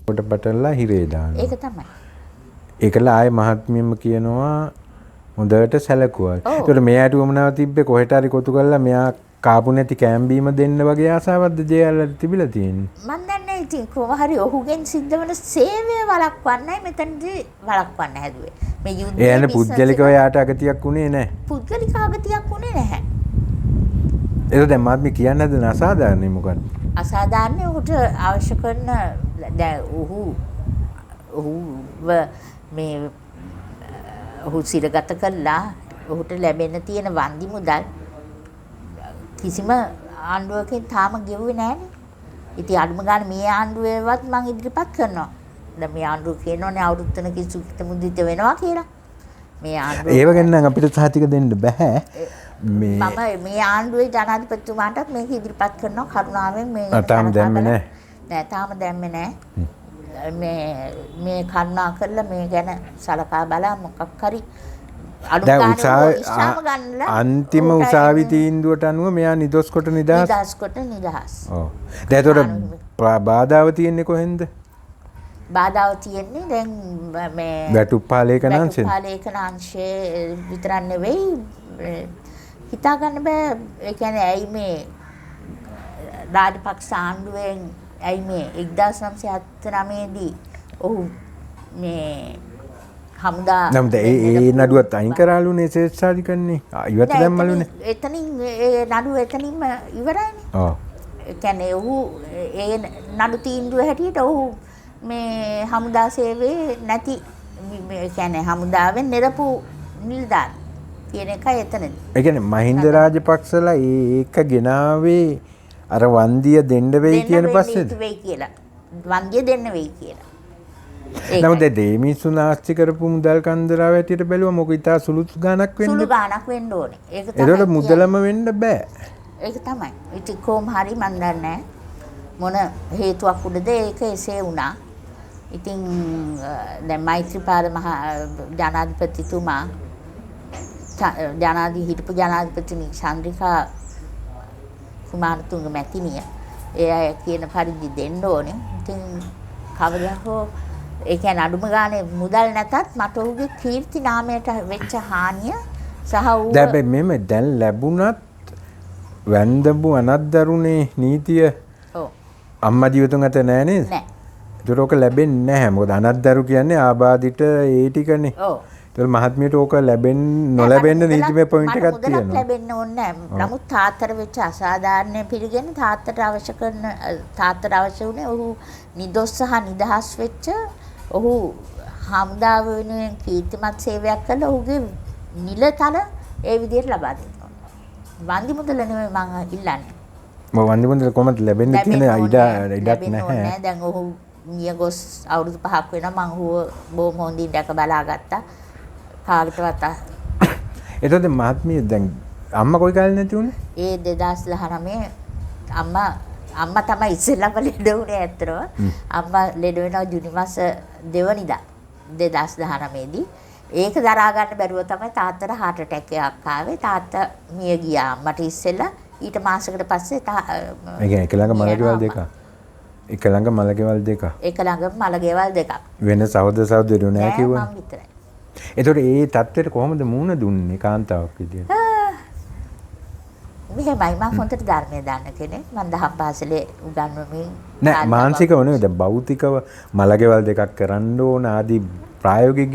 කොට බටලා හිරේ දානවා. ඒක තමයි. ඒකල ආයේ මහත්මියම කියනවා හොඳට සැලකුවා. ඒතකොට මෙයාට උවමනාව තිබ්බේ කොහෙට හරි කොතු කරලා මෙයා කාපු නැති කෑම්බීම දෙන්න වගේ ආසාවක්ද ජේල්ලට තිබිලා තියෙන්නේ. මන් දන්නේ ඉතින් කොහොම හරි ඔහුගෙන් සිද්ධ වෙන සේවය වළක්වන්නයි මෙතනදී වළක්වන්න හැදුවේ. මේ යුද්ධය එයානේ පුද්ගලිකව යාට අගතියක් උනේ නැහැ. පුද්ගලික අගතියක් උනේ නැහැ. ඒක දැන් මාත්මි කියන්න හදන අසාධාරණේ මොකක්ද? අසාධාරණේ ඔහුට අවශ්‍ය කරන දැන් ඔහු සිරගත කළා ඔහුට ලැබෙන්න තියෙන වන්දි මුදල් කිසිම ආණ්ඩුවකින් තාම ගෙවුවේ නැහැනේ. ඉතින් අඩුම ගන්න මේ ආණ්ඩුවේවත් මම ඉදිරිපත් කරනවා. දැන් මේ ආණ්ඩුව කියනෝනේ අවුරුදු 3කින් සුඛිත මුදිත වෙනවා කියලා. මේ ආණ්ඩුව ඒව ගැන නම් අපිට සහතික දෙන්න බෑ. මම මේ ආණ්ඩුවේ ජනාධිපතිතුමාටත් මේක ඉදිරිපත් කරනවා කරුණාවෙන් මේ තාම දැම්මේ නැහැ. නෑ තාම දැම්මේ නැහැ. මේ කරුණා කරලා මේ ගැන සලකා බලලා මොකක් හරි අන්තිම උසාවි තීන්දුවට අනුව මෙයා නිදොස් කොට නිදහස්. ඔව්. දැන් ඒතකොට බාධාව තියෙන්නේ කොහෙන්ද? බාධාව තියෙන්නේ දැන් මේ වැටුප්පාලේකනාංශයේ විතරක් නෙවෙයි හිතා ගන්න බෑ. ඒ කියන්නේ ඇයි මේ රාජපක්ෂ ආණ්ඩුවෙන් ඇයි මේ 1979 දී ඔහු මේ හමුදා නම් ඒ නඩුවත් අයින් කරාලුනේ ශේෂ්ඨාධිකරණේ ඉවත් දැම්මලුනේ. එතනින් ඒ නඩුව එතනින්ම ඉවරයිනේ. ඔව්. ඒ කියන්නේ ඔහු ඒ නඩු තීන්දුව හැටියට ඔහු මේ හමුදා සේවයේ නැති ඒ කියන්නේ හමුදාවෙන් නිරපු නිලධාරී කියන එකයි එතනදී. ඒ කියන්නේ මහින්ද රාජපක්ෂලා ඒක ගෙනාවේ අර වන්දිය දෙන්න වෙයි කියන පස්සේද? වෙයි කියලා. වන්දිය දෙන්න වෙයි කියලා. නමුත් දෙමිසු නාස්ති කරපු මුදල් කන්දරාව හැටියට බැලුවා මොකද ඉතා සුළු ගාණක් වෙන්න. සුළු ගාණක් වෙන්න ඕනේ. ඒක තමයි. ඒකට මුදලම වෙන්න බෑ. ඒක තමයි. ඉතින් කොහොම හරි මන් දන්නේ මොන හේතුවක් උඩද ඒක එසේ වුණා. ඉතින් දැන් මෛත්‍රීපාල මහ ජනාධිපතිතුමා හිටපු ජනාධිපතිනි චන්ද්‍රිකා කුමාරතුංග මැතිණිය ඒ අය කියන පරිදි දෙන්න ඕනේ. ඉතින් කවදා හෝ ඒ කියන්නේ අඩුම ගානේ මුදල් නැතත් මට ඔහුගේ කීර්ති නාමයට වෙච්ච හානිය සහ ඌ දැන් දැන් ලැබුණත් වැන්දඹු අනද්දරුනේ නීතිය අම්මා ජීවිතුන් අත නෑ නේද? නෑ. ඒතර ඕක ලැබෙන්නේ නැහැ. මොකද අනද්දරු කියන්නේ ආබාධිත ඒ ටිකනේ. ඔව්. ඒතර මහත්මියට ඕක නොලැබෙන්න නීතිමය පොයින්ට් එකක් තියෙනවා. මුදලක් ලැබෙන්න ඕනේ නැහැ. නමුත් තාත්තට වෙච්ච අසාධාරණ පිළිගෙන තාත්තට අවශ්‍ය වුණේ ඔහු නිදොස් සහ නිදහස් වෙච්ච ඔහු හමුදාව වෙනුවෙන් කීර්තිමත් සේවයක් කළ ඔහුගේ නිලතල ඒ විදිහට ලබා දෙන්න ඕනේ. වන්දි මුදල නෙමෙයි මම ඉල්ලන්නේ. වන්දි මුදල කොහොමද ලැබෙන්නේ කියන ඉඩක් නැහැ. දැන් ඔහු මිය ගොස් අවුරුදු 5ක් වෙනවා මම ඌව බොහොම හොඳින් දැක බලාගත්තා. කාගෙටවත් එතකොට මහත්මිය දැන් අම්මා කොයි කාලේ නැති උනේ? ඒ 2019 අම්මා තමයි ඉස්සෙල්ලාම ලෙඩ වුණේ ඇත්තටම. අම්මා ලෙඩ වෙනවා ජුනි මාස 2 වෙනිදා 2019 දී. ඒක දරා ගන්න බැරුව තමයි තාත්තට heart attack එකක් ආවේ. තාත්තා මිය ගියා අම්මට ඉස්සෙල්ලා. ඊට මාසයකට පස්සේ ඒ කියන්නේ එක ළඟ මලකෙවල් දෙකක්. එක ළඟ මලකෙවල් දෙකක්. එක ළඟ මලකෙවල් දෙකක්. වෙන සහෝදර සහෝදරියෝ නැහැ කිව්වා. මම විතරයි. ඒතකොට ඒ තත්ත්වයට කොහොමද මුහුණ දුන්නේ කාන්තාවක් විදියට? මෙහෙමයි මම හොඳට ධර්මයේ දන්න කෙනෙක්. මම දහම් පාසලේ උගන්වමින් නෑ මානසිකව නෙවෙයි දැන් භෞතිකව මලකෙවල් දෙකක් කරන්න ඕන ආදී ප්‍රායෝගික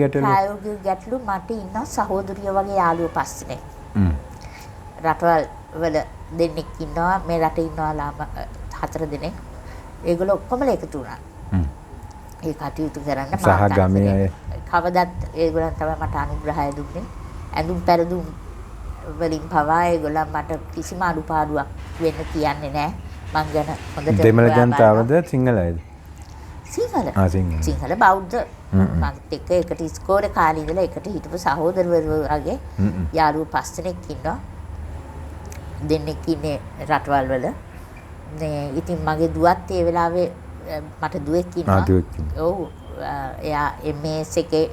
ගැටලු මට ඉන්න සහෝදරියෝ වගේ යාළුවෝ 5 දෙනෙක්. රටවල් වල දෙන්නෙක් ඉන්නවා මේ රටේ ඉන්නවා 4 දෙනෙක්. ඒගොල්ලෝ ඔක්කොම එකතු වුණා. ඒ කටයුතු කරන්න සහ ගමේ අය කවදත් ඒගොල්ලන් තමයි මට අනුග්‍රහය දුන්නේ. ඇඳුම් පැළඳුම් වලින් පවා ඒගොල්ලන් මට කිසිම අඩුපාඩුවක් වෙන්න කියන්නේ නැහැ. මං ගැන හොඳට දෙමළ ජනතාවද සිංහලයිද? සිංහල බෞද්ධ මත් එක්ක එකට ඉස්කෝලේ කාලේ ඉඳලා එකට හිටපු සහෝදරවරු වගේ යාළුවෝ 5 දෙනෙක් ඉන්නවා. දෙන්නෙක් ඉන්නේ රටවල් වල. ඉතින් මගේ දුවත් ඒ වෙලාවේ මට දුවෙක් ඉන්නවා. ඔව් එයා MS එකේ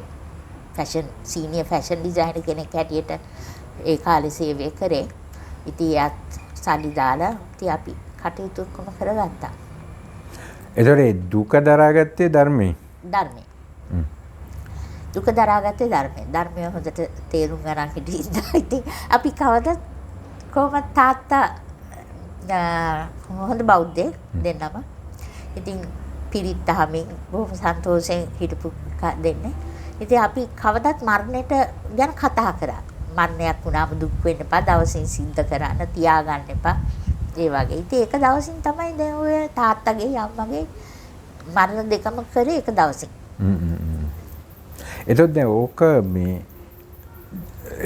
සීනියර් ෆැෂන් ඩිසයිනර් කෙනෙක් හැටියට ඒ කාලේ සේවය කරේ. ඉතින් එයාත් සල්ලි දාලා ඉතින් අපි කටයුතු ඔක්කොම කරගත්තා. ඒතකොට දුක දරාගත්තේ ධර්මයෙන්. ධර්මයෙන්. දුක දරාගත්තේ ධර්මයෙන්. ධර්මය හොඳට තේරුම් ගන්න හිටින්දා. ඉතින් අපි කවදත් කොහොමද තාත්තා හොඳ බෞද්ධයෙක් දෙන්නම. ඉතින් පිරිත් අහමින් බොහොම සන්තෝෂයෙන් හිටපු දෙන්නේ. ඉතින් අපි කවදත් මරණයට ගැන කතා කරා. මරණයක් වුණාම දුක් වෙන්න එපා. දවසින් සිද්ධ කරන්න තියාගන්න එපා. ඒ වගේ. ඉතින් ඒක දවසින් තමයි දැන් ඔය තාත්තගේ අම්මගේ මරණ දෙකම කරේ එක දවසින්. එතකොට දැන් ඕක මේ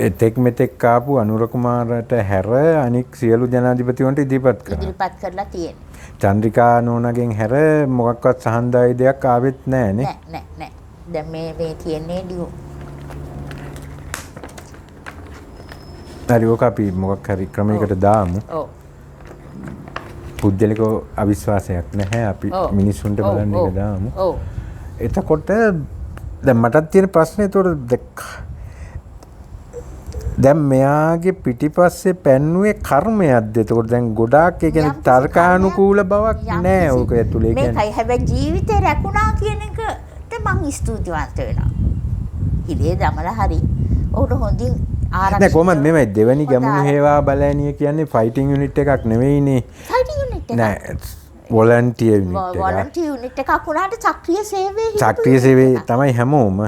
එතෙක් මෙතෙක් ආපු අනුර කුමාරට හැර අනික් සියලු ජනාධිපතිවන්ට ඉදිරිපත් කරා. ඉදිරිපත් කරලා තියෙන්නේ. චන්ද්‍රිකා නෝනාගෙන් හැර මොකක්වත් සහන්දායි දෙයක් ආවෙත් නැහැ නේ. නෑ. දැන් මේ තියෙන්නේ ඩියු. හරි ඕක අපි මොකක් හරි ක්‍රමයකට දාමු. ඔව්. පුද්ගලික අවිශ්වාසයක් නැහැ. අපි මිනිස්සුන්ට බලන්න එක දාමු. ඔව්. එතකොට දැන් මටත් තියෙන ප්‍රශ්නේ ඒතකොට දැන් මෙයාගේ පිටිපස්සේ පැන්නුවේ කර්මයක්ද? එතකොට දැන් ගොඩාක් ඒ කියන්නේ තර්කානුකූල බවක් නැහැ ඕක ඇතුලේ. මේකයි හැබැයි ජීවිතේ රැකුණා කියන එකට මං ස්තුතිවන්ත වෙනවා. ඉලේ දමලා හරි. ඔහුට හොඳින් ආරක්ෂා. දැන් කොහමද මේ දෙවනි ගැමුණු හේවා බලෑනිය කියන්නේ ෆයිටිං යුනිට් එකක් නෙවෙයිනේ. ෆයිටිං යුනිට් එකක්. නෑ වොලන්ටියර් යුනිට් එකක්. වොලන්ටියර් යුනිට් එකක් වුණාට සක්‍රීය සේවයේ සක්‍රීය සේවයේ තමයි හැමෝම.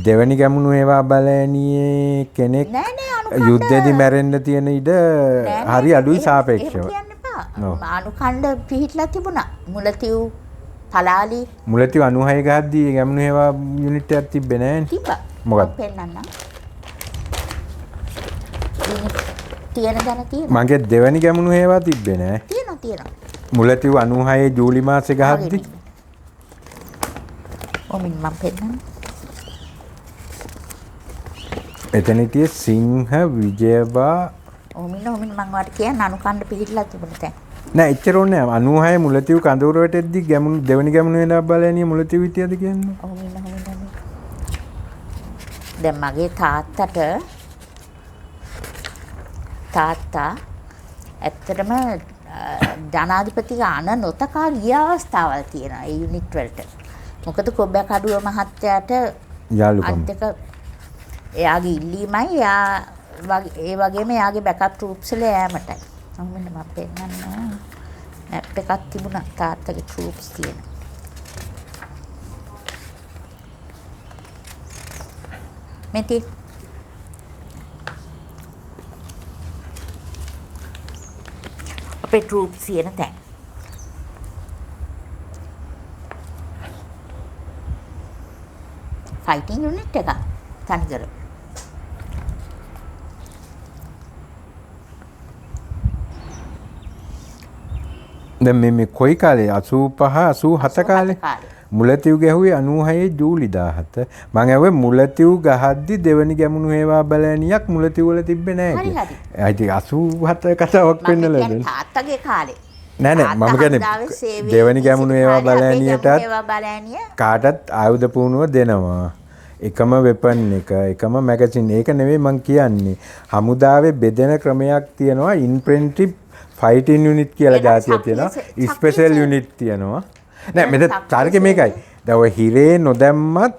දෙවනි ගැමුණු හේවා බලෑනියේ කෙනෙක් යුද්ධෙදි මැරෙන්න තියෙන ඉඩ හරි අඩුයි සාපේක්ෂව. අනුකණ්ඩ පිහිටලා තිබුණා. මුලතිව් පලාලි මුලතිව් 96 ගහද්දී ගැමුණු හේවා යුනිට් එකක් තිබ්බේ නෑනේ. තිබ්බා. මොකක්ද? පෙන්නන්න. තියෙන දැන තියෙනවා. මගේ දෙවනි ගැමුණු හේවා තිබ්බේ නෑ. තියෙනවා. මුලතිව් 96 ජූලි මාසේ ගහද්දී. ඔමින් මම පෙන්නන්න. එතන හිටියේ සිංහ විජයබා ඔමින් මම වාට කියන්නේ අනුකණ්ඩ පිහිටලා තිබුණ තැන. නෑ එච්චර ඕනේ නෑ 96 මුලතිව් කඳවුර වැටෙද්දි ගැමුණු දෙවනි ගැමුණු වෙනවා බලෑනිය මුලතිව් හිටියද කියන්නේ. ඔමින් දැන් මගේ තාත්තා ඇත්තටම ජනාධිපතිගේ අණ නොතකා ගිය අවස්ථාවල් තියෙනවා ඒ යුනිට් වලට. මොකද කොබ්බකඩුව මහත්තයාට අන්තික එයාගේ ඉල්ලීමයි ඒ වගේම එයාගේ බෑකප් ට්‍රූප්ස් වල යෑමටයි. මෙන්න මම පෙන්නන්න මැප් එකක් තිබුණා තාත්තගේ ට්‍රූප්ස් තියෙන. මෙති අපේ ට්‍රූප්ස් තියෙන තැන්. ෆයිටිං යුනිට් එක තනිකර. දැන් මේ කොයි කාලේ 85 87 කාලේ මුලතිව් ගැහුවේ 96 ජූලි 17. මම ඇහුවේ මුලතිව් ගහද්දි දෙවනි ගැමුණු හේවා බලෑනියක් මුලතිව් වල තිබ්බේ නැහැ කියලා. ඉතින් 87 කතාවක් වෙන්නලද? තාත්තගේ කාලේ. නෑ මම කියන්නේ දෙවනි ගැමුණු හේවා බලෑනියටත් කාටත් ආයුධ පුහුණුව දෙනවා. එකම වෙපන් එක එකම මැගසින් ඒක නෙවෙයි මං කියන්නේ. හමුදාවේ බෙදෙන ක්‍රමයක් තියෙනවා. ඉන්ෆැන්ට්‍රි ෆයිටින් යුනිට් කියලා જાතියක් තියෙනවා. ස්පෙෂල් යුනිට් තියෙනවා. නෑ මෙතන තාරකේ මේකයි. දැන් ඔය හිරේ නොදැම්මත්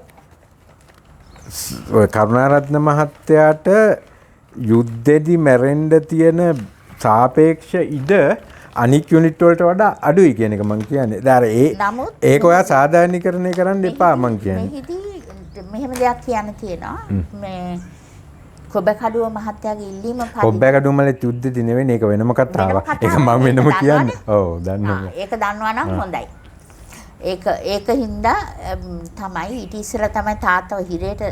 ඔය කරුණාරත්න මහත්තයාට යුද්ධෙදි මැරෙන්න තියෙන සාපේක්ෂ ඉඩ අනික් යුනිට් වලට වඩා අඩුයි කියන එක මං කියන්නේ. දැන් ඒක ඔයා සාධාරණීකරණය කරන්න එපා මං කියන්නේ. මෙහෙම දෙයක් කියන්න තියෙනවා. මේ කොබ්බකඩුව මහත්තයාගේ ඉල්ලීම කොබ්බකඩුව මලේ යුද්ධෙදි නෙවෙයි ඒක වෙනම කතාවක්. ඒක මම වෙනම කියන්නේ. ඔව් දන්නවා. ඒක දන්නවා නම් හොඳයි. ඒක හින්දා තමයි ඊට ඉස්සෙල්ලා තමයි තාත්තව හිරේට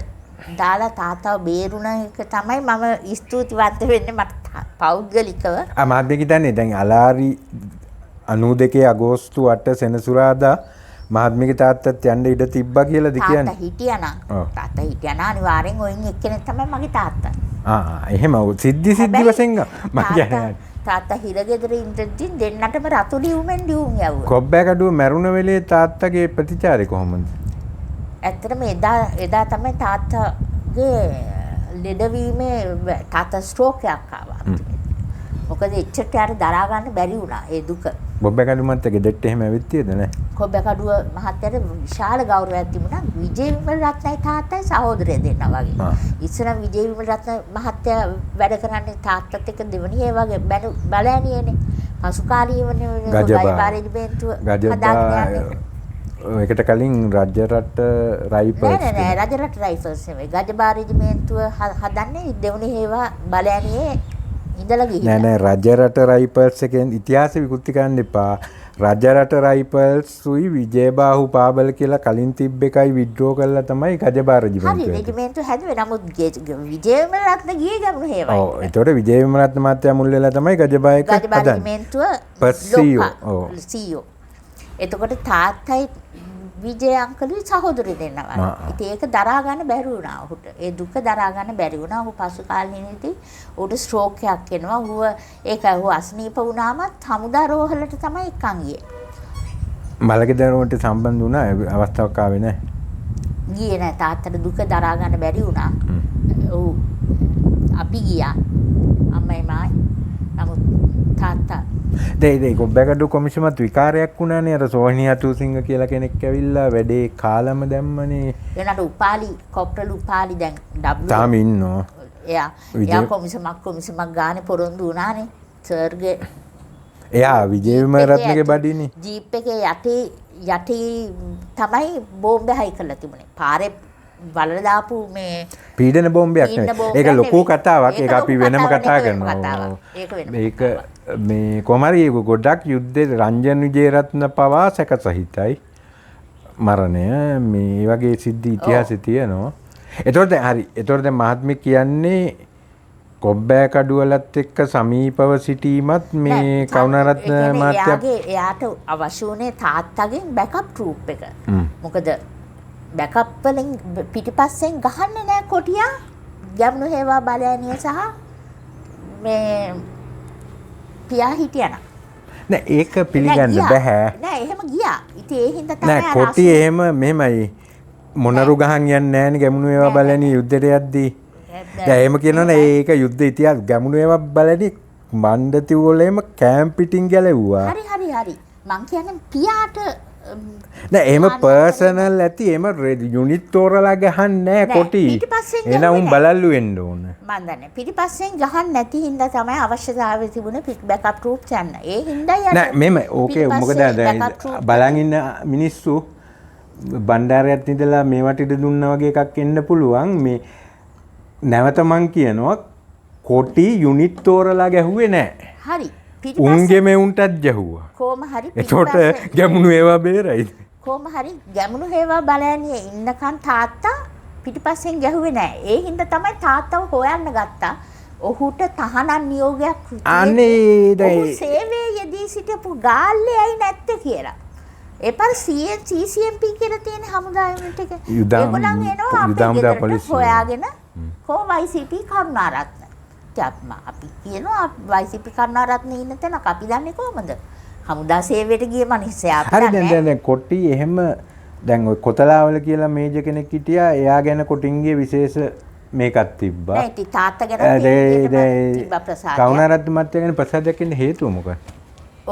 දාලා තාත්තව බේරුණ එක තමයි මම ස්තුතිවන්ත වෙන්නේ මට පෞද්ගලිකව. මාත් හිතන්නේ දැන් අලාරි 92 අගෝස්තු 8 සෙනසුරාදා මහත්මිගේ තාත්තත් යන්න ඉඩ තිබ්බා කියලාද කියන්නේ? තාත්තා හිටියා නා අනිවාර්යෙන් ඔයින් එක්කෙනෙක් තමයි මගේ තාත්තා. එහෙම සිද්ධි වශයෙන් මම කියන්නේ තාත්තා හිරගෙදර ඉඳින් දෙන්නටම රතු ලියුමෙන් ලියුම් යවුවා. කොබ්බෑකඩුව මැරුණ වෙලේ තාත්තගේ ප්‍රතිචාරය කොහොමද? ඇත්තටම එදා තමයි තාත්තගේ ලෙඩවීමේ තාත්තා ස්ට්‍රෝක් එකක් ආවා. මොකද එච්චරට යාර දරා ගන්න බැරි වුණා ඒ දුක. බොබ්බකඩුමත් ගෙදරට එහෙම ඇවිත් තියෙද නැහැ? කොබ්බකඩුව මහත්තයාට විශාල ගෞරවයක් තිබුණා. විජේ විමල රත්නයි තාත්තයි සහෝදරය දෙන්නා වගේ. ඉස්සර විජේ විමල රත්න මහත්තයා වැඩ කරන්නේ තාත්තත් එක්ක දෙවනි ඒ වගේ බලෑනියනේ. පසු කාලීනවනේ ගජබාරේ බෙන්තුව හදාගෙන යන්නේ. ඒකට කලින් රජරට රයිෆල්ස් නෑ රජරට රයිෆල්ස් නෙවෙයි. ගජබාරේ බෙන්තුව හදන්නේ දෙවනි හේවා බලෑනියේ ඉඳලා ගිහින්. නෑ රජරට රයිෆල්ස් එකෙන් ඉතිහාසෙ විකෘති කරන්න එපා. රජරට රයිෆල්ස් සුයි විජයබාහු පාබල කියලා කලින් තිබ්බ එකයි විඩ්‍රෝ කරලා තමයි ගජබාර රෙජිමෙන්ට්. හරි රෙජිමෙන්ට් හැදුවේ. නමුත් විජයවිමල රත්න ගියේ ගමන හේවයි. ඔව් ඒතකොට විජයවිමල රත්න මහත්තයා මුල් වෙලා තමයි ගජබා එක හදන්නේ. ගජබා රෙජිමෙන්ට්ව CEO. එතකොට තාත්තයි විජය අංකලුයි සහෝදරය දෙන්නවා. ඉතින් ඒක දරා ගන්න බැරි වුණා ඔහුට. ඒ දුක දරා ගන්න බැරි වුණා. ඔහු පසු කාලෙදී ඔහුට ස්ට්‍රෝක් එකක් එනවා. ඔහු අසනීප වුණාම හමුදා රෝහලට තමයි එක්කන් ගියේ. මලගෙදරට සම්බන්ධ වුණා අවස්ථාවක් ආවේ නැහැ. ගියේ නැහැ. තාත්තට දුක දරා ගන්න බැරි වුණා. ඔව් අපි ගියා. අම්මයි මායි. නමුත් තාත්තා දෙයි කොබ්බකඩු කොමිෂමත් විකාරයක් වුණානේ. අර සෝහිනී අතුසිංහ කියලා කෙනෙක් ඇවිල්ලා වැඩේ කාලම දැම්මනේ. එනට උපාලි කොප්ටල් උපාලි දැන් තාම ඉන්නෝ. එයා කොමිසමක් ගානේ පොරොන්දු වුණානේ. සර්ගේ එයා විජේවිමල රත්නගේ බඩිනේ. ජීප් එකේ යටි තමයි බෝම්බේ හයි කරලා තිබුණේ. පාරේ බලලා දාපු මේ පීඩන බෝම්බයක් නෙවෙයි. ඒක ලොකු කතාවක්. ඒක අපි වෙනම කතා කරනවා. ඒක මේ කොමාරි ගොඩක් යුද්ධේ රංජන් විජේරත්න පවා සැක සහිතයි. මරණය මේ වගේ සිද්ධි ඉතිහාසෙ තියෙනවා. ඒතකොට හරි. ඒතකොට දැන් මහත්මිය කියන්නේ කොබ්බෑකඩුවලත් එක්ක සමීපව සිටීමත් මේ කරුණාරත්න මහත්තයා එයාට අවශ්‍ය වුණේ තාත්තගෙන් බෑකප් ට්‍රූප් එක. මොකද බෑකප් වලින් පිටිපස්සෙන් ගහන්නේ නැහැ කොටියා. ගැමුණු හේවා බලෑනිය සහ මේ පියා හිටියන. නෑ ඒක පිළිගන්න බෑ. නෑ එහෙම ගියා. ඉතින් ඒ හින්දා තමයි නෑ කොටි එහෙම මෙහෙමයි. මොනරු ගහන් යන්නේ නෑනේ ගැමුණු ඒවා බලන්නේ යුද්ධයට යද්දී. දැන් එහෙම කියනවනේ ඒක යුද්ධ ඉතිහාස ගැමුණු ඒවා බලන්නේ මණ්ඩති වලේම කැම්ප් පිටින් ගැලෙව්වා. හරි. මං කියන්නේ පියාට නෑ එහෙම පර්සනල් ඇති එහෙම යුනිට් තෝරලා ගහන්නේ නෑ කොටි. එනවා උන් බලල්ලු වෙන්න ඕන. මන් දන්නේ පිටිපස්සෙන් ගහන්න නැති හින්දා තමයි අවශ්‍යතාවය තිබුණේ බෑකප් ට්‍රූප්ස් යන්න. ඒ හින්දා නෑ මෙහෙම ඕකේ මොකද බලන් ඉන්න මිනිස්සු බණ්ඩාරයත් ඉඳලා මේවට ඉඳ දුන්නා වගේ එකක් එන්න පුළුවන්. මේ නැවත මං කියනවා කොටි යුනිට් තෝරලා ගැහුවේ නෑ. හරි. උන්ගේ මෙවුන්ටත් ගැහුවා. කොහොම හරි එතකොට ගැමුණු ඒවා බේරයිද? කොහොම හරි ගැමුණු හේවා බලෑනියේ ඉන්නකන් තාත්තා පිටිපස්සෙන් ගැහුවේ නෑ. ඒ හින්දා තමයි තාත්තව හොයන්න ගත්තා. ඔහුට තහනම් නියෝගයක් අනේ ඔහු සේවයේ යෙදී සිටපු ගාල්ලේ ඇයි නැත්තේ කියලා. එපර CCMP කියලා තියෙන හමුදාවෙට එක. ඒගොල්ලන් එනවා අපේ ගෙදරට හොයාගෙන කො YCP කරුණාරත්න. අපි කියනවා YCP කරුණාරත්න ඉන්න තැනක අපි දන්නේ කොහමද? හමුදා සේවයට ගිය මිනිස්සයා අපි දන්නේ. හරි දැන් කොටි එහෙම දැන් ඔය කොතලාවල කියලා මේජ කෙනෙක් හිටියා. එයා ගැන කොටින්ගේ විශේෂ මේකක් තිබ්බා. නෑ ඉතින් තාත්තා ගැන තිබ්බා ප්‍රසාදය. කරුණාරත්න මහත්තයා ගැන ප්‍රසාදයක් ඉන්න හේතුව මොකක්ද?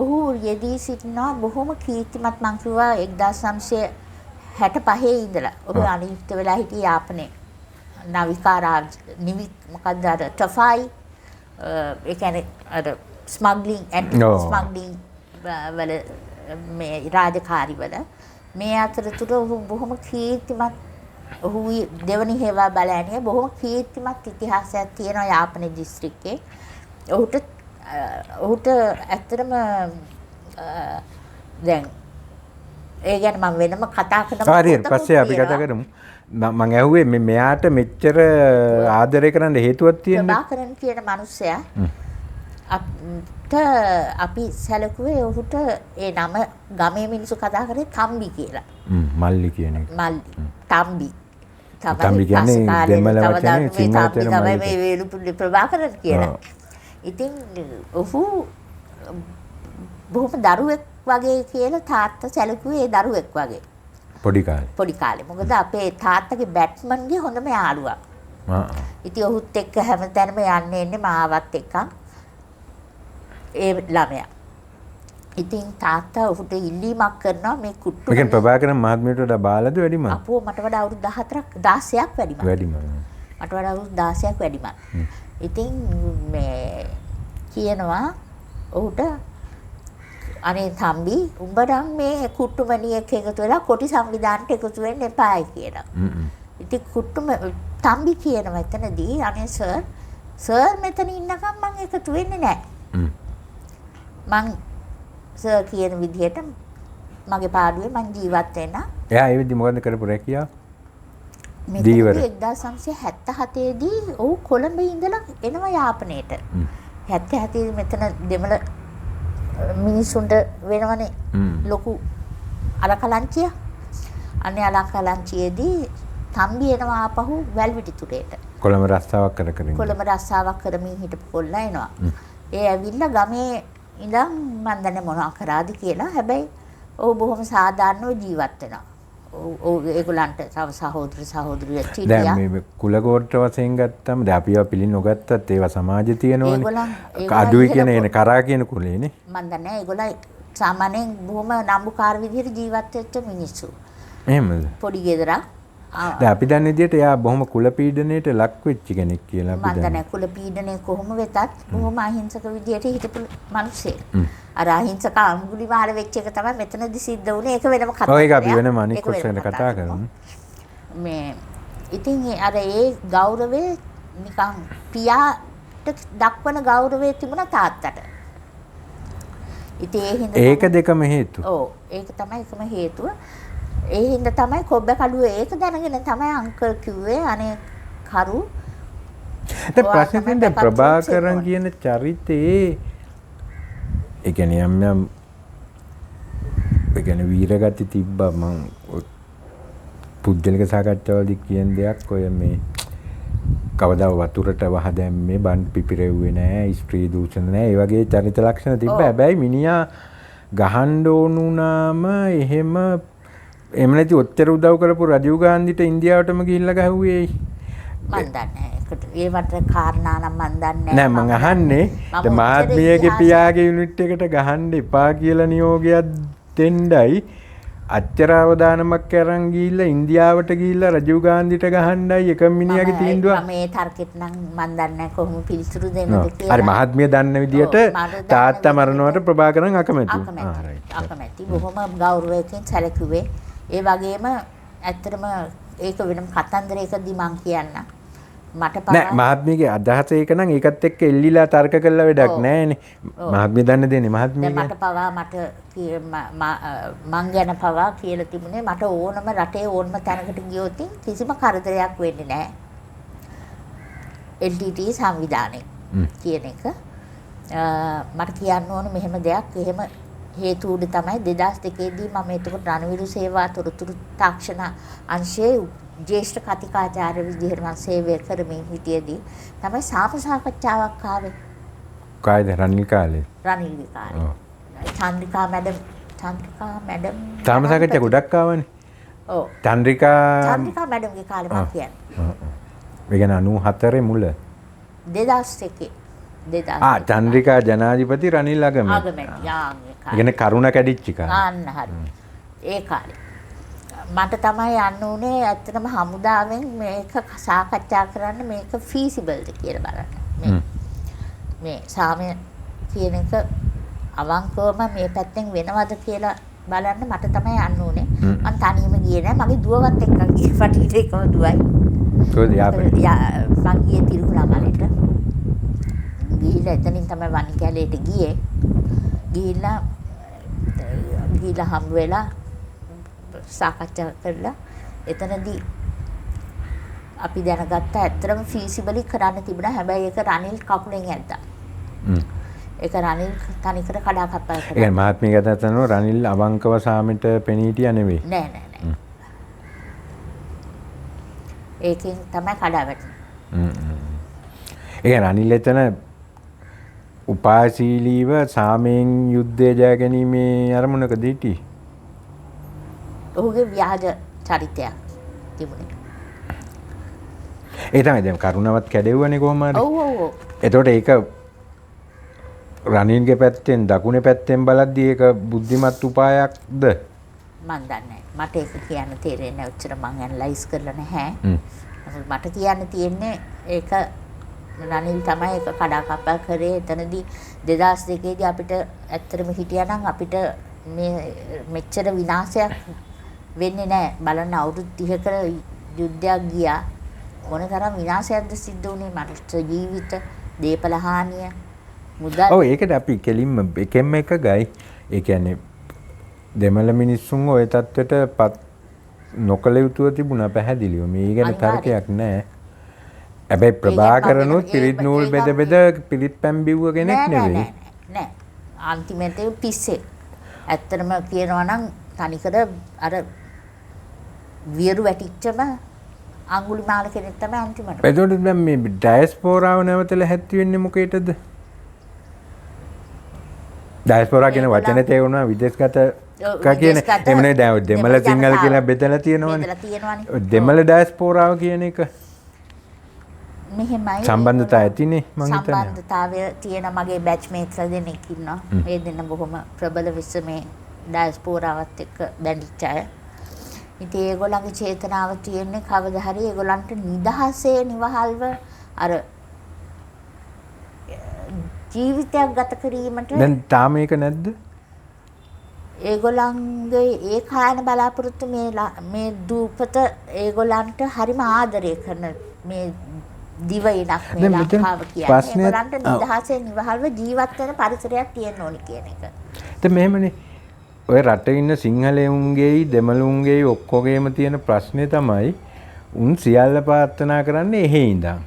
ඔහු යෙදී සිටිනවා බොහොම කීර්තිමත් මං කිව්වා 1965 ඉඳලා. ඔහු අනිත් වෙලා හිටියේ යාපනයේ. නවිකාරාජ් මොකක්ද අර ටෆයි ඒ කියන්නේ අර ස්මග්ලිං ස්මග්ලිං වල මේ රාජකාරි වල මේ අතරතුර ඔහු බොහොම කීර්තිමත් ඔහු දෙවනි හේවා බලෑනිය බොහොම කීර්තිමත් ඉතිහාසයක් තියෙනවා යාපනයේ දිස්ත්‍රික්කේ. ඔහුට ඇත්තටම දැන් ඒ ගැන මම වෙනම කතා කරනවා. හරි පස්සේ අපි කතා කරමු. මම ඇහුවේ මෙයාට මෙච්චර ආදරය කරන්න හේතුවක් තියෙනවා. ප්‍රභාකරන් කියන මිනිස්සයා අපි සැලකුවේ ඔහුට ඒ නම ගමේ මිනිස්සු කතා කරේ තම්බි කියලා. මල්ලි කියන එක. මල්ලි තම්බි. තම්බි කියන්නේ දෙමළ වචනේ සිංහල වචනේ තමයි මේ වේලුපුරි ප්‍රභාකරන් කියලා. ඉතින් ඔහු බොහොම දරුවෙක් වගේ කියලා තාත්තා සැලකුවේ ඒ දරුවෙක් වගේ. පොඩි කාලේ. මොකද අපේ තාත්තගේ බැට්මන්ගේ හොඳම යාළුවා. ඉතින් ඔහුත් එක්ක හැමතැනම යන්නේ මාවත් එක්ක. ඒ ළමයා. ඉතින් තාත්තා ඔහුට ඉල්ලීමක් කරනවා මේ කුට්ටු. ඒ කියන්නේ ප්‍රභාකරන් මහත්මියට වඩා බාලද වැඩිම? අපෝ මට වඩා අවුරුදු 16ක් වැඩිමයි. වැඩිම. මට වඩා අවුරුදු 16ක් වැඩිමයි. ඉතින් මේ කියනවා ඔහුට අනේ තම්බි උඹ නම් මේ කුට්ටුමණියෙක් එකතු වෙලා කොටි සංවිධානයට එකතු වෙන්න එපායි කියලා. ඉතින් තම්බි කියනවා එතනදී අනේ සර් මෙතන ඉන්නකම් මම එකතු වෙන්නේ නැහැ. මං සර් කියන විදිහට මගේ පාඩුවේ මං ජීවත් වෙන්න. එයා ඒ විදිහ මොකද කරපු රැකියාව? දීවර 1977 දී ඔහු කොළඹ ඉඳලා එනවා යාපනයට. 77 මෙතන දෙමළ මිනිසුන්ට වෙනවනේ ලොකු අලකලංචිය. අනේ අලකලංචියේදී තම්බි එනවා ආපහු වැල්විටිතුරේට. කොළඹ රස්සාවක් කරමින්. කොළඹ රස්සාවක් කරමින් හිටපු කොල්ලා එනවා. ඒ ඇවිල්ලා ගමේ ඉඳන් මන් දන්නේ මොනවා කරාද කියලා. හැබැයි ඔහු බොහොම සාධාරණව ජීවත් වෙනවා. ඔව් ඒගොල්ලන්ට තව සහෝදර සහෝදරියෝ හිටියා. දැන් මේ කුල ගෝත්‍ර වශයෙන් ගත්තම දැන් අපිව පිළින් නොගත්තත් ඒවා සමාජයේ තියෙනවනේ. අඩුයි කියන එන කරා කියන කුලේනේ. මන් දන්නේ ඒගොල්ලෝ සාමාන්‍යයෙන් බොහොම නම්බුකාර විදිහට ජීවත් වෙච්ච මිනිස්සු. එහෙමද? පොඩි ගෙදරක්. දැන් අපි දන්න විදිහට එයා බොහොම කුල පීඩනයට ලක් වෙච්ච කෙනෙක් කියලා අපි දන්නවා. මම දන්නේ කුල පීඩනය කොහොම වෙතත් බොහොම අහිංසක විදිහට හිටපු මිනිස්සෙක්. අර අහිංසක අඟුලිමාල වෙච්ච එක තමයි මෙතනදි සිද්ධ වුණේ. ඒක වෙනම කතාවක්. ඔය ඒක අපි වෙනම අනික් කොටසෙන් කතා කරමු. මේ ඉතින් අර ඒ ගෞරවය නිකන් පියාට දක්වන ගෞරවය තිබුණා තාත්තට. ඉතින් ඒ හින්දා ඒක දෙකම හේතු. ඔව් ඒක තමයි එකම හේතුව. ඒ හින්දා තමයි කොබ්බ කඩුවේ ඒක දැනගෙන තමයි අංකල් කිව්වේ අනේ කරු. දැන් ප්‍රශ්නේ දැන් ප්‍රභාකරන් කියන චරිතේ ඒ කියන්නේ යම් ඒ කියන්නේ වීරගති තිබ්බා මං පුද්ගලික සාකච්ඡාවලදී කියන දෙයක් ඔය මේ කවදා වතුරට වහ දැම්මේ බන් පිපිරෙව්වේ නැහැ ස්ත්‍රී දූෂණ නැහැ ඒ වගේ චරිත ලක්ෂණ තිබ්බා. හැබැයි මිනිහා ගහන්න ඕන වුණාම එහෙම නැති ඔච්චර උදව් කරපු රජීව් ගාන්ධිට ඉන්දියාවටම ගිහිල්ලා ගහුවේ. මන් දන්නේ ඒවට කාරණා නම් මන් දන්නේ නෑ මං අහන්නේ මහත්මියගේ පියාගේ යුනිට් එකට ගහන්න එපා කියලා නියෝගයක් දෙන්නයි අච්චර අවදානමක් අරන් ගිහිල්ලා ඉන්දියාවට ගිහිල්ලා රජීව් ගාන්ධිට ගහන්නයි එක මිනිහාගේ තීන්දුව. මේ තර්කෙත් නම් මන් දන්නේ කොහොම පිළිතුරු දෙන්නද කියලා. හරි මහත්මිය දන්න විදියට තාත්තා මරණයට ප්‍රභාකරන් අකමැති. අකමැති. බොහොම ගෞරවයෙන් සැලකුවේ. ඒ වගේම ඇත්තටම ඒක වෙනම කතන්දරයකදී මං කියන්න. මට නෑ මහත්මියගේ අදහස ඒක නම් ඒකත් එක්ක එල්ලිලා තර්ක කළා වැඩක් නෑනේ. මහත්මිය දන්න දෙන්නේ මහත්මිය. මට පවා මං ගැන පවා කියලා තිබුණේ මට ඕනම රටේ ඕනම තැනකට ගියොත් කිසිම කරදරයක් වෙන්නේ නෑ. LTT සංවිධානයේ කියන එක මට කියන්න ඕන මෙහෙම දෙයක් එහෙම හේතු උඩ තමයි 2002 දී මම එතකොට රණවිරු සේවා තොරතුරු තාක්ෂණ අංශයේ ජ්‍යෙෂ්ඨ කතිකාචාර්ය විදිහට මම සේවය කරමින් හිටියේදී තමයි සාප සාකච්ඡාවක් ආවේ. කායිද රනිල් කාලේ? රනිල් කාලේ. චන්ද්‍රිකා මැඩම් සාම සාකච්ඡා ගොඩක් ආවනේ. ඔව්. චන්ද්‍රිකා මැඩම්ගේ කාලේ මම කියන්නේ. ඒ කියන්නේ 94 මුල. 2001 චන්ද්‍රිකා ජනාධිපති රනිල් අගමැති. කියන්නේ කරුණ කැඩිච්ච කාලේ. අන්න හරි. ඒ කාලේ. මට තමයි යන්න උනේ ඇත්තටම හමුදාවෙන් මේක සාකච්ඡා කරන්න මේක ෆීසිබල්ද කියලා බලන්න. මේ සාමය කියන එක අවංකවම මේ පැත්තෙන් වෙනවද කියලා බලන්න මට තමයි යන්න උනේ. මම තනියම ගියේ නෑ. මගේ දුවවත් එක්ක ගියේ පටිට එකම දුවයි. කොහෙද යාපේ? මං ගියේ තිරුකුණාමලට. ගිහිල්ලා එතනින් තමයි වනිකැලේට ගියේ. ගිහිල්ලා හම්බ වෙලා සාකච්ඡා කරලා එතනදී අපි දැනගත්ත ඇත්තටම ෆීසිබලි කරන්න තිබුණා. හැබැයි ඒක රනිල් කකුලෙන් ඇද්දා. ඒක රනිල් තනිකර කඩා කප්පල් කරා. ඒ මහත්මිය ගතතනෝ රනිල් අවංකව සාමිට පෙනී හිටියා නෙවෙයි. නෑ. ඒකෙන් තමයි කඩා වැටුනේ. ඒ රනිල් එතන උපායශීලීව සාමයෙන් යුද්ධය ජය ගැනීමේ අරමුණකද හිටියේ. ඔහුගේ ව්‍යාජ චරිතයක් තිබුණේ. ඒ තමයි දැන් කරුණාවත් කැඩෙව්වනේ කොහොම හරි. ඔව්. එතකොට ඒක රනිල්ගේ පැත්තෙන් දකුණේ පැත්තෙන් බලද්දී ඒක බුද්ධිමත් උපායක්ද? මන් දන්නේ මට ඒක කියන්න තේරෙන්නේ නැහැ. උච්චර මං ඇනලයිස් කරලා නැහැ. මට කියන්න තියෙන්නේ ඒක රනිල් තමයි ඒක කඩා කප්පල් කරේ. එතනදී 2002 දී අපිට ඇත්තටම හිටියා නම් අපිට මේ මෙච්චර විනාශයක් වෙන්නේ නැහැ. බලන්න අවුරුදු 30ක යුද්ධයක් ගියා. මොන තරම් විනාශයක්ද සිද්ධ වුණේ මනුෂ්‍ය ජීවිත, දේපල හානිය, මුදල්. ඔව් ඒකට අපි කෙලින්ම එකෙන්ම එක ගයි. ඒ කියන්නේ දෙමළ මිනිස්සුන් ওই තත්ත්වයට පත් නොකළ යුතුව තිබුණා පැහැදිලිව. මේ ගැන තර්කයක් නැහැ. හැබැයි ප්‍රභාකරනුත් පිරිත් නූල් බෙද බෙද පිරිත් පැන් බිව්ව කෙනෙක් නෙවෙයි. නෑ. අන්තිමට පිස්සේ. ඇත්තටම කියනවා නම් තනිකර අර වියරු වැටිච්චම අඟුලිමාල කෙනෙක් තමයි අන්තිමට. එතකොට දැන් මේ ඩයස්පෝරාව නැවතලා හැත්ති වෙන්නේ මොකේටද? ඩයස්පෝරා කියන වචනේ තේරුණා විදේශගත කියන්නේ එමනේ දැන් දෙමළ සිංහල කියලා බෙදලා තියෙනවනේ. දෙමළ ඩයස්පෝරාව කියන එක මෙහෙමයි සම්බන්ධතාවය ඇතිනේ මං හිතන්නේ. සම්බන්ධතාවය තියෙන මගේ බැච්මේට්ස්ලා දෙන්නෙක් ඉන්නවා. ඒ දෙන්න බොහොම ප්‍රබල විශ්ව මේ ඩයස්පෝරාවත් එක්ක බැඳිච්ච අය. ඉතින් ඒගොල්ලන්ගේ චේතනාව තියෙන්නේ කවදා හරි ඒගොල්ලන්ට නිදහසේ නිවහල්ව අර ජීවිතයක් ගත කිරීමට. දැන් තාම ඒක නැද්ද? ඒගොල්ලන්ගේ ඒ කායන බලාපොරොත්තු මේ දූපත ඒගොල්ලන්ට හරිම ආදරය කරන මේ දිවයිනක් මේ ලංකාව කියන්නේ. ඒගොල්ලන්ට නිදහසේ නිවහල්ව ජීවත් වෙන පරිසරයක් තියෙන්න ඕනි කියන එක. දැන් මෙහෙමනේ ඔය රටේ ඉන්න සිංහලෙවුන්ගේයි දෙමළුන්ගේයි ඔක්කොගේම තියෙන ප්‍රශ්නේ තමයි උන් සියල්ල ප්‍රාර්ථනා කරන්නේ එහෙ ඉඳන්.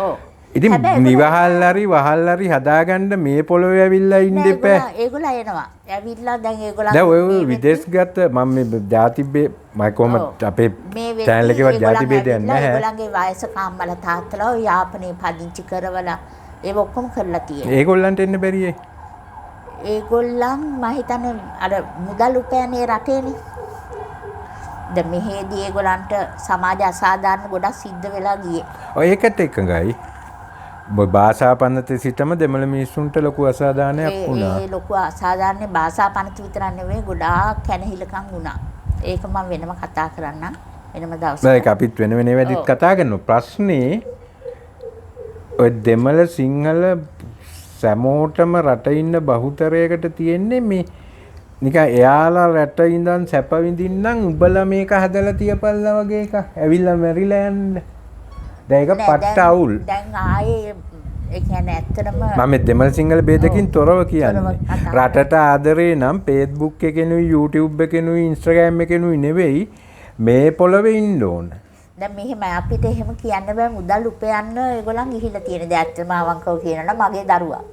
ඔව්. ඉතින් නිවහල් හරි වහල් හරි හදාගන්න මේ පොළොවේ ඇවිල්ලා ඉන්න එපා. ඒගොල්ලෝ එනවා. ඇවිල්ලා දැන් ඒගොල්ලන් දැන් ඔය විදේශගත මම මේ ජාතිබේ මම කොහොමද අපේ channel එකේවත් ජාතිබේදයක් නැහැ. ඒගොල්ලන්ගේ වයසක අම්මලා තාත්තලා ඔය යාපනයේ පදිංචි කරවලා ඒක ඔක්කොම කරලා තියෙනවා. ඒගොල්ලන්ට එන්න බැරියේ. ඒගොල්ලන් මම හිතන්නේ අර මුදල් උපයන්නේ රටේනේ. දැන් මෙහෙදී ඒගොල්ලන්ට සමාජ අසාධාරණ ගොඩක් සිද්ධ වෙලා ගියේ. ඔය ඒකට එකඟයි. භාෂා පනත සිටම දෙමළ මිනිස්සුන්ට ලොකු අසාධාරණයක් වුණා. ඒ ලොකු අසාධාරණ භාෂා පනත විතරක් නෙවෙයි ගොඩාක් කැනහිලකම් වුණා. ඒක මම වෙනම කතා කරන්නම් වෙනම දවසක. ඒක අපිත් වෙන වෙන වෙදිත් කතා කරනවා. ප්‍රශ්නේ ඔය දෙමළ සිංහල සමෝටම රට ඉන්න බහුතරයකට තියෙන්නේ මේ නිකන් එයාලා රට ඉඳන් සැප විඳින්නම් උඹලා මේක හදලා තියපල්ලා වගේ එකක්. ඇවිල්ලා මැරිලා යන්න. දැන් ඒක පට්ට අවුල්. දැන් ආයේ ඒ කියන්නේ ඇත්තටම මම දෙමළ සිංහල ભેදකින් තොරව කියන්නේ. රටට ආදරේ නම් Facebook එකෙනුයි YouTube එකෙනුයි Instagram එකෙනුයි නෙවෙයි මේ පොළවේ ඉන්න ඕන. දැන් මෙහෙම අපිට එහෙම කියන්න බෑ මුදල් උපයන්න ඒගොල්ලන් ගිහිල්ලා තියෙන. දැන් ඇත්තම අවංකව කියනවා මගේ දරුවා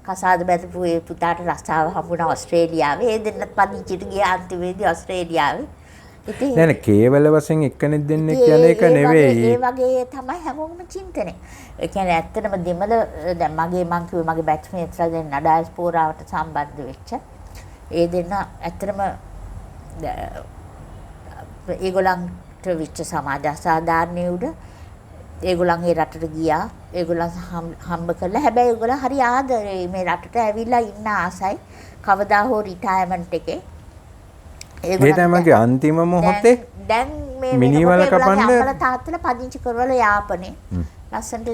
කසාද බැඳපු ඒ පුතාට රස්සාව හම්බුණා ඕස්ට්‍රේලියාවේ. ඒ දෙන්න පදිංචිට ගියා අන්තිමේදී ඕස්ට්‍රේලියාවේ. ඉතින් නෑ කේවල වශයෙන් එක්කෙනෙක් දෙන්නෙක් කියන එක නෙවෙයි. ඒ වගේ තමයි හැමෝම චින්තනය. ඒ කියන්නේ ඇත්තටම දෙමළ දැන් මම කිව්වේ මගේ බැච්මේට්ස්ලා දෙන්න ඩයස්පෝරාවට සම්බන්ධ වෙච්ච. ඒ දෙන්න ඇත්තටම ඒගොල්ලන්ට විච්ච සමාජ අසාධාරණයේ උඩ ඒගොල්ලන් ඒ රටට ගියා. ඒගොල්ලන් හම්බ කළා. හැබැයි ඒගොල්ලන් හරි ආදරේ මේ රටට ඇවිල්ලා ඉන්න ආසයි. කවදා හෝ රිටයර්මන්ට් එකේ ඒ තමයි අන්තිම මොහොතේ දැන් මේ මිනිවල කපන්න අපල තාත්තලා පදිංචි කරවල යාපනේ ලස්සනට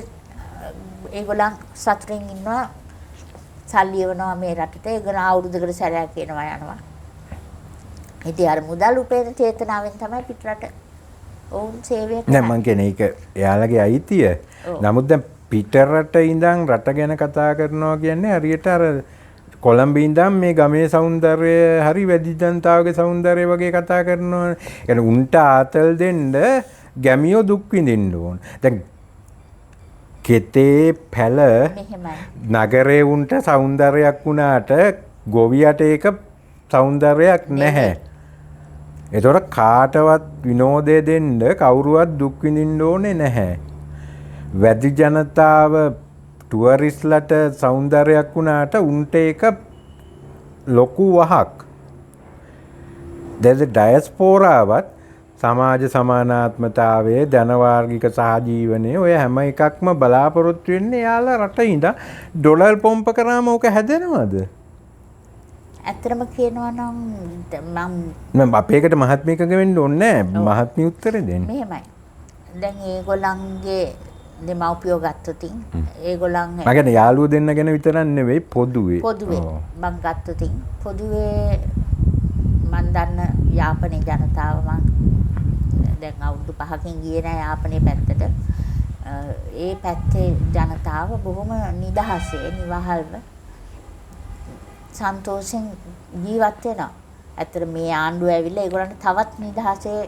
ඒගොල්ලන් සතුටින් ඉන්නවා. සල්ලි එවනවා මේ රටට. ඒගොල්ලන් අවුරුද්දකට සැරයක් යනවා. ඉතින් අර මුදල් උපයන චේතනාවෙන් තමයි පිටරට ඔවුන් සේවය කරන්නේ. නෑ මං කියන්නේ ඒක එයාලගේ අයිතිය. නමුත් දැන් පිටරට ඉඳන් රට ගැන කතා කරනවා කියන්නේ හරියට අර කොළඹ ඉඳන් මේ ගමේ సౌందර්යය හරි වැඩි ජනතාවගේ సౌందර්යය වගේ කතා කරනවා. يعني උන්ට ආතල් දෙන්න ගැමියෝ දුක් විඳින්න ඕන. දැන් කෙතේ පැල නගරේ උන්ට సౌందර්යයක් වුණාට ගොවියට ඒක సౌందර්යයක් නැහැ. ඒතොර කාටවත් විනෝදය දෙන්න කවුරුවත් දුක් විඳින්න ඕනේ නැහැ. වැඩි ජනතාව ටුවරිස්ලට సౌందර්යයක් වුණාට උන්ට ඒක ලොකු වහක්. දැන් ඩයස්පෝරාවත් සමාජ සමානාත්මතාවය, ධනවාර්ගික සහජීවනය ඔය හැම එකක්ම බලාපොරොත්තු වෙන්නේ යාලා රට ඉඳන් ඩොලර් පොම්ප කරාම ඕක හැදෙනවද? ඇත්තටම කියනවා නම් මම අපේකට මහත්මියකක වෙන්න ඕනේ නැහැ. මහත්මිය උත්තරේ දෙන්න. මෙහෙමයි. දැන් ඒගොල්ලන්ගේ දෙමව්පියෝ ගත්තොතින් ඒගොල්ලන් මම කියන්නේ යාළුවෝ දෙන්න ගැන විතරක් නෙවෙයි පොදුවේ. මම ගත්තොතින් පොදුවේ මන් දන්න යාපනයේ ජනතාව මං දැන් අවුරුදු 5කින් ගියේ නෑ යාපනයේ පැත්තට. ඒ පැත්තේ ජනතාව බොහොම නිදහසේ නිවහල්ව සන්තෝෂෙන් ජීවත් වෙනවා. ඇත්තට මේ ආණ්ඩුව ඇවිල්ලා ඒගොල්ලන්ට තවත් නිදහසේ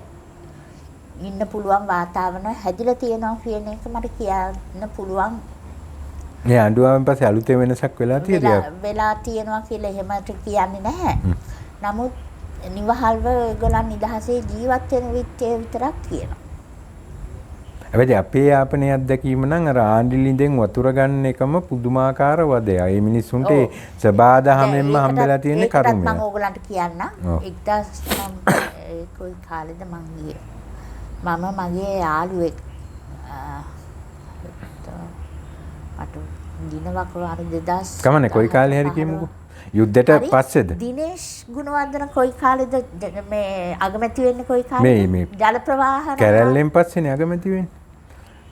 ඉන්න පුළුවන් වාතාවරණ හැදිලා තියෙනවා කියන එක මට කියන්න පුළුවන්. මේ ආණ්ඩුවෙන් පස්සේ අලුතෙන් වෙනසක් වෙලා තියෙනවා. වෙලා තියෙනවා කියලා එහෙමට කියන්නේ නැහැ. නමුත් නිවහල්ව ඒගොල්ලන් නිදහසේ ජීවත් වෙන විතරක් කියනවා. හැබැයි අපේ යාපනයේ අත්දැකීම නම් අර ආණ්ඩිලින්දෙන් වතුර ගන්න එකම පුදුමාකාර වදයක්. ඒ මිනිස්සුන්ට සබාදහමෙන්ම හම්බෙලා තියෙන කරුණ. මම ඕගලන්ට කියන්නම්. 1900 කොයි කාලෙද මං ගියේ. මම මගේ යාළුවෙක් අට දිනවක් වර 2000 කමනේ කොයි කාලේ හරි කියමුකෝ. යුද්ධයට පස්සේද? දිනේෂ් ගුණවර්ධන කොයි කාලෙද මේ අගමැති වෙන්නේ කොයි කාලෙද? මේ ජල ප්‍රවාහ කැරැල්ලෙන් පස්සේනේ අගමැති වෙන්නේ.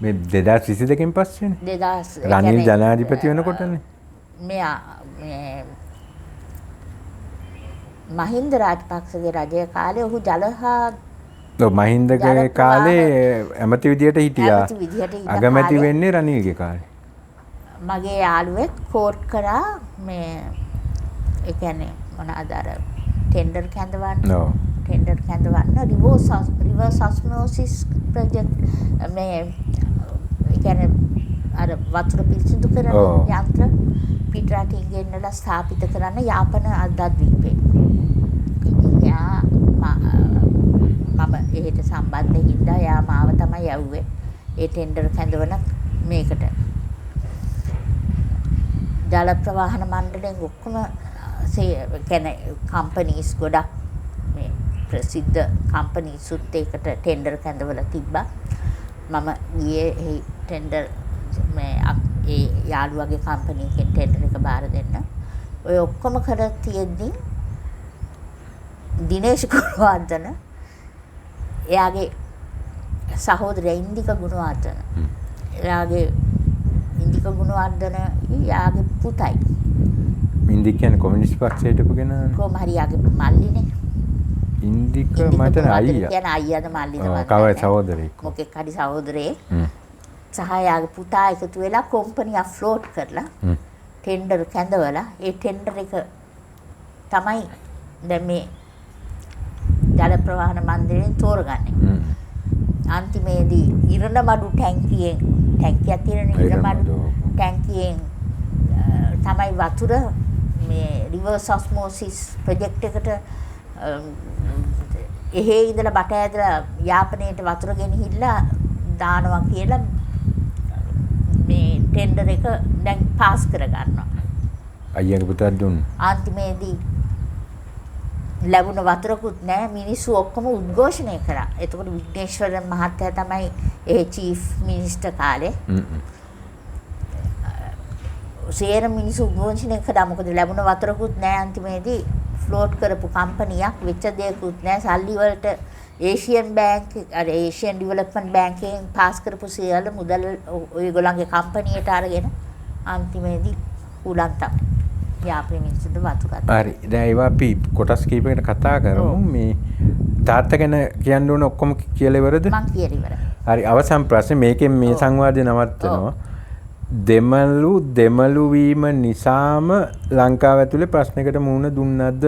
මේ 2022කින් පස්සේනේ. 2000 රනිල් ජනාධිපති වෙනකොටනේ. මේ මහින්ද රාජපක්ෂගේ රජය කාලේ ඔහු ජලහා මහින්දගේ කාලේ ඇමති විදියට හිටියා. අගමැති වෙන්නේ රනිල්ගේ කාලේ. මගේ යාළුවෙක් කෝට් කරා මේ ඒ කියන්නේ මොනවාද අර ටෙන්ඩර් කැඳවන්න. ටෙන්ඩර් කැඳවන්න රිවර්ස් ඔස්මෝසිස් ප්‍රොජෙක්ට් මේ ඒ කියන්නේ අර වතුර පිරිසිදු කරන යන්ත්‍ර පිටරටින් ගෙන්නලා ස්ථාපිත කරන්න යාපන අද්දද්වීපේ. ඉතින් යා මම එහෙට සම්බන්ධ හින්දා යා මාව තමයි යවුවේ. ඒ ටෙන්ඩර් කැඳවන මේකට. ජල ප්‍රවාහන මණ්ඩලයෙන් ඔක්කොම කියන්නේ කම්පනීස් ගොඩක් මේ ප්‍රසිද්ධ කම්පනීසුත් ඒකට ටෙන්ඩර් කැඳවලා තිබ්බා. මම ගියේ ඒ ටෙන්ඩර් මේ ඒ යාළුවගේ කම්පනි එකෙන් ටෙන්ඩර් එක බාර දෙන්න. ඔය ඔක්කොම කර තියෙද්දි දිනේෂ් ගුණවර්ධන එයාගේ සහෝදරයා ඉන්දික ගුණවර්ධන එයාගේ ඉන්දික ගුණවර්ධන යාගේ පුතයි. ඉන්දික කියන්නේ කොමියුනිස්ට් පක්ෂයට පුගෙන කොහොම හරි යාගේ මල්ලිනේ. ඉන්දික මට අයියා. කියන අයියාද මල්ලිද මම. කවයි සහෝදරයෙක්. මොකෙක් හරි සහෝදරයෙක්. සහ යාගේ පුතා එකතු වෙලා කම්පැනි ෆ්ලෝට් කරලා ටෙන්ඩර් කැඳවලා ඒ ටෙන්ඩර් එක තමයි දැන් මේ ජල ප්‍රවාහන මණ්ඩලයෙන් තෝරගන්නේ. අන්තිමේදී ඉරණමඩු ටැංකියක් තියෙන ඉරණමඩු ටැංකියෙන් තමයි වතුර මේ රිවර්ස් ඔස්මෝසිස් ප්‍රොජෙක්ට් එකට එහෙ ඉඳලා බට ඇදලා යාපනයට වතුර ගෙනහිල්ලා දානවා කියලා මේ ටෙන්ඩර් එක දැන් පාස් කරගන්නවා. අයියාගේ පුතා දුන්න. අන්තිමේදී ලැබුණ වතුරකුත් නැහැ. මිනිස්සු ඔක්කොම උද්ඝෝෂණය කරා. එතකොට විග්නේශ්වර මහත්තයා තමයි ඒ චීෆ් මිනිස්ටර් කාලේ. සේර මිනිස්සු උද්ඝෝෂණය කරා. මොකද ලැබුණ වතුරකුත් නැහැ. අන්තිමේදී ෆ්ලෝට් කරපු කම්පැනියක් වෙච්ච දෙයක්කුත් නැහැ. සල්ලි වලට ඒෂියන් බැංක් අර ඒෂියන් ඩෙවලොප්මන්ට් බැංකයෙන් පාස් කරපු සියල්ල මුදල් ඔයගොල්ලන්ගේ කම්පැනියට අරගෙන අන්තිමේදී උලන් තමයි. යාපනයේ මිනිස්සුන්ට වතුරක්. හරි. දැන් ඒවා අපි කොටස් කීපයකට කතා කරමු. මේ තාත්තා ගැන කියන්න ඕන ඔක්කොම කියලා ඉවරද? මං කියලා ඉවරයි. හරි. අවසන් ප්‍රශ්නේ මේකෙන් මේ සංවාදය නවත්තනවා. දෙමළු වීම නිසාම ලංකාව ඇතුලේ ප්‍රශ්නයකට මුහුණ දුන්නද?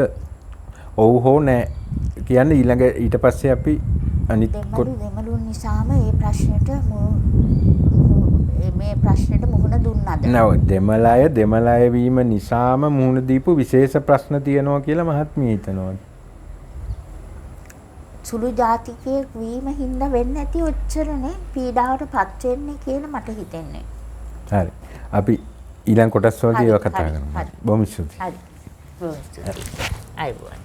ඔව් හෝ නෑ. කියන්නේ ඊළඟ ඊට පස්සේ අපි අනිත් දෙමළු නිසාම මේ ප්‍රශ්නෙට මුහුණ දුන්නද? නෑ දෙමළ අය වීම නිසාම මුහුණ දීපු විශේෂ ප්‍රශ්න තියෙනවා කියලා මහත්මිය හිතනවා. සුළු ජාතිකයෙක් වීම හින්දා වෙන්නේ නැති ඔච්චරනේ පීඩාවටපත් වෙන්නේ කියලා මට හිතෙන්නේ. හරි. අපි ඊළඟ කොටස් වලදී ඒවා කතා කරමු. බොහොම ස්තුතියි. හරි. බොහොම ස්තුතියි. අයබෝවන්.